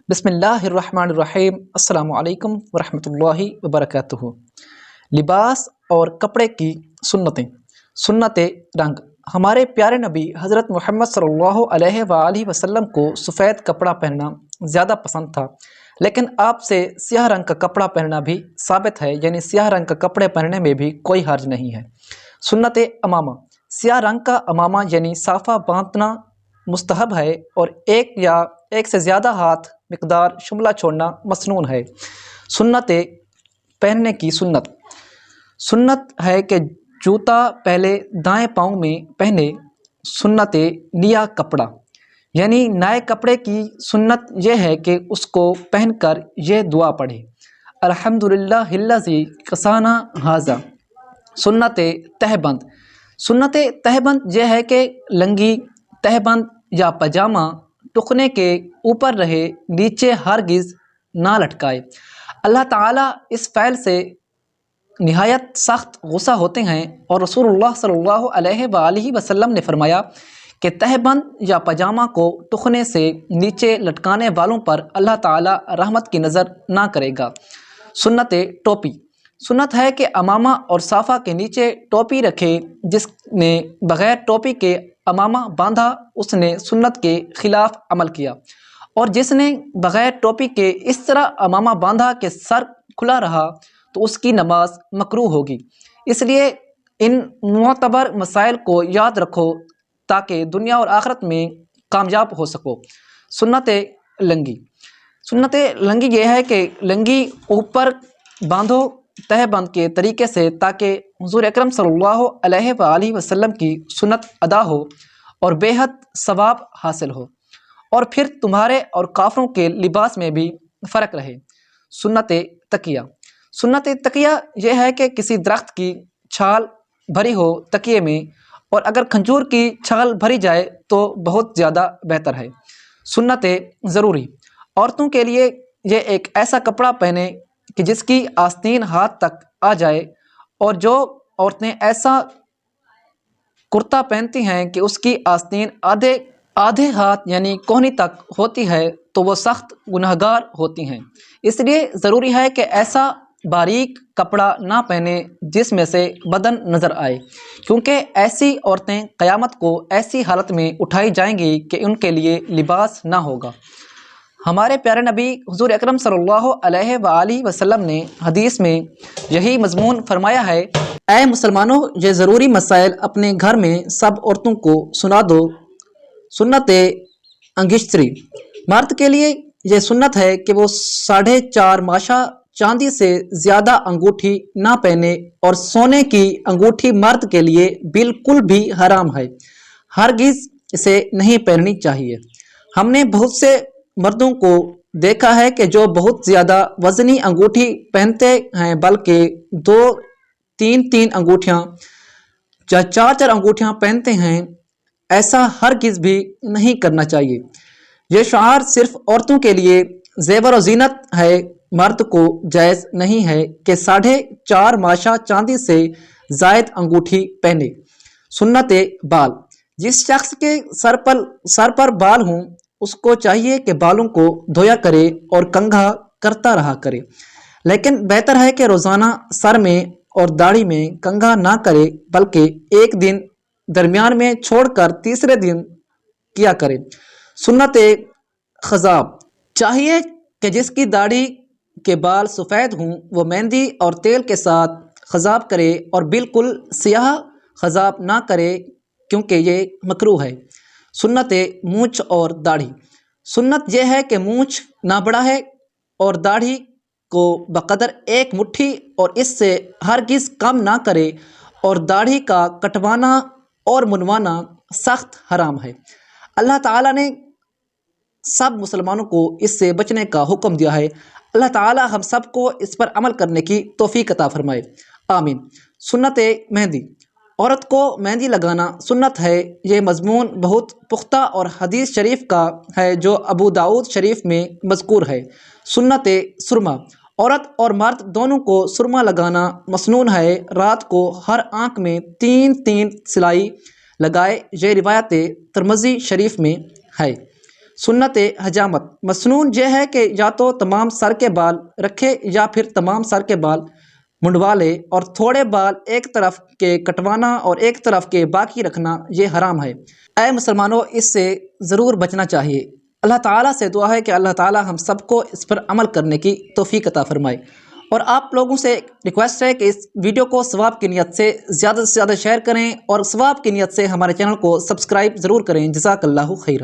بسم اللہ الرحمن الرحیم۔ السلام علیکم ورحمۃ اللہ وبرکاتہ۔ لباس اور کپڑے کی سنت رنگ۔ ہمارے پیارے نبی حضرت محمد صلی اللہ علیہ وآلہ وسلم کو سفید کپڑا پہننا زیادہ پسند تھا، لیکن آپ سے سیاہ رنگ کا کپڑا پہننا بھی ثابت ہے، یعنی سیاہ رنگ کا کپڑے پہننے میں بھی کوئی حرج نہیں ہے۔ سنت امامہ۔ سیاہ رنگ کا امامہ یعنی صافہ باندھنا مستحب ہے، اور ایک یا ایک سے زیادہ ہاتھ مقدار شملہ چھوڑنا مسنون ہے۔ سنت پہننے کی سنت ہے کہ جوتا پہلے دائیں پاؤں میں پہنے۔ سنت نیا کپڑا، یعنی نئے کپڑے کی سنت یہ ہے کہ اس کو پہن کر یہ دعا پڑھے: الحمدللہ الذی کسانا ھذا۔ سنت تہبند۔ سنت تہبند یہ ہے کہ لنگی، تہبند یا پاجامہ ٹخنے کے اوپر رہے، نیچے ہرگز نہ لٹکائے۔ اللہ تعالیٰ اس فعل سے نہایت سخت غصہ ہوتے ہیں، اور رسول اللہ صلی اللہ علیہ وآلہ وسلم نے فرمایا کہ تہبند یا پاجامہ کو ٹخنے سے نیچے لٹکانے والوں پر اللہ تعالیٰ رحمت کی نظر نہ کرے گا۔ سنت ٹوپی۔ سنت ہے کہ امامہ اور صافہ کے نیچے ٹوپی رکھے۔ جس نے بغیر ٹوپی کے امامہ باندھا اس نے سنت کے خلاف عمل کیا، اور جس نے بغیر ٹوپی کے اس طرح امامہ باندھا کہ سر کھلا رہا تو اس کی نماز مکروہ ہوگی۔ اس لیے ان معتبر مسائل کو یاد رکھو تاکہ دنیا اور آخرت میں کامیاب ہو سکو۔ سنت لنگی۔ سنت لنگی یہ ہے کہ لنگی اوپر باندھو تہبند کے طریقے سے، تاکہ حضور اکرم صلی اللہ علیہ وآلہ وسلم کی سنت ادا ہو اور بے حد ثواب حاصل ہو، اور پھر تمہارے اور کافروں کے لباس میں بھی فرق رہے۔ سنت تکیہ۔ سنت تکیہ یہ ہے کہ کسی درخت کی چھال بھری ہو تکیے میں، اور اگر کھجور کی چھال بھری جائے تو بہت زیادہ بہتر ہے۔ سنت ضروری۔ عورتوں کے لیے یہ ایک ایسا کپڑا پہنے کہ جس کی آستین ہاتھ تک آ جائے، اور جو عورتیں ایسا کرتا پہنتی ہیں کہ اس کی آستین آدھے ہاتھ یعنی کوہنی تک ہوتی ہے تو وہ سخت گنہگار ہوتی ہیں۔ اس لیے ضروری ہے کہ ایسا باریک کپڑا نہ پہنے جس میں سے بدن نظر آئے، کیونکہ ایسی عورتیں قیامت کو ایسی حالت میں اٹھائی جائیں گی کہ ان کے لیے لباس نہ ہوگا۔ ہمارے پیارے نبی حضور اکرم صلی اللہ علیہ وآلہ وسلم نے حدیث میں یہی مضمون فرمایا ہے: اے مسلمانوں، یہ ضروری مسائل اپنے گھر میں سب عورتوں کو سنا دو۔ سنت انگشتری۔ مرد کے لیے یہ سنت ہے کہ وہ 4.5 ماشا چاندی سے زیادہ انگوٹھی نہ پہنے، اور سونے کی انگوٹھی مرد کے لیے بالکل بھی حرام ہے، ہرگز اسے نہیں پہننی چاہیے۔ ہم نے بہت سے مردوں کو دیکھا ہے کہ جو بہت زیادہ وزنی انگوٹھی پہنتے ہیں، بلکہ 2-3 انگوٹھیاں یا 4 انگوٹھیاں پہنتے ہیں۔ ایسا ہرگز بھی نہیں کرنا چاہیے۔ یہ شعار صرف عورتوں کے لیے زیور و زینت ہے، مرد کو جائز نہیں ہے کہ 4.5 ماشا چاندی سے زائد انگوٹھی پہنے۔ سنت بال۔ جس شخص کے سر پر بال ہوں اس کو چاہیے کہ بالوں کو دھویا کرے اور کنگھا کرتا رہا کرے، لیکن بہتر ہے کہ روزانہ سر میں اور داڑھی میں کنگھا نہ کرے، بلکہ ایک دن درمیان میں چھوڑ کر تیسرے دن کیا کرے۔ سنت خضاب۔ چاہیے کہ جس کی داڑھی کے بال سفید ہوں وہ مہندی اور تیل کے ساتھ خضاب کرے، اور بالکل سیاہ خضاب نہ کرے کیونکہ یہ مکروہ ہے۔ سنت مونچھ اور داڑھی۔ سنت یہ ہے کہ مونچھ نہ بڑھائے اور داڑھی کو بقدر 1 مٹھی اور اس سے ہرگز کم نہ کرے، اور داڑھی کا کٹوانا اور منوانا سخت حرام ہے۔ اللہ تعالیٰ نے سب مسلمانوں کو اس سے بچنے کا حکم دیا ہے۔ اللہ تعالیٰ ہم سب کو اس پر عمل کرنے کی توفیق عطا فرمائے، آمین۔ سنت مہندی۔ عورت کو مہندی لگانا سنت ہے۔ یہ مضمون بہت پختہ اور حدیث شریف کا ہے جو ابو داؤد شریف میں مذکور ہے۔ سنت سرما۔ عورت اور مرد دونوں کو سرما لگانا مسنون ہے۔ رات کو ہر آنکھ میں 3 سلائی لگائے، یہ روایت ترمذی شریف میں ہے۔ سنت حجامت مسنون یہ ہے کہ یا تو تمام سر کے بال رکھے یا پھر تمام سر کے بال منڈوا لے، اور تھوڑے بال ایک طرف کے کٹوانا اور ایک طرف کے باقی رکھنا یہ حرام ہے۔ اے مسلمانوں، اس سے ضرور بچنا چاہیے۔ اللہ تعالیٰ سے دعا ہے کہ اللہ تعالیٰ ہم سب کو اس پر عمل کرنے کی توفیق عطا فرمائے۔ اور آپ لوگوں سے ریکویسٹ ہے کہ اس ویڈیو کو ثواب کی نیت سے زیادہ شیئر کریں، اور ثواب کی نیت سے ہمارے چینل کو سبسکرائب ضرور کریں۔ جزاک اللہ خیر۔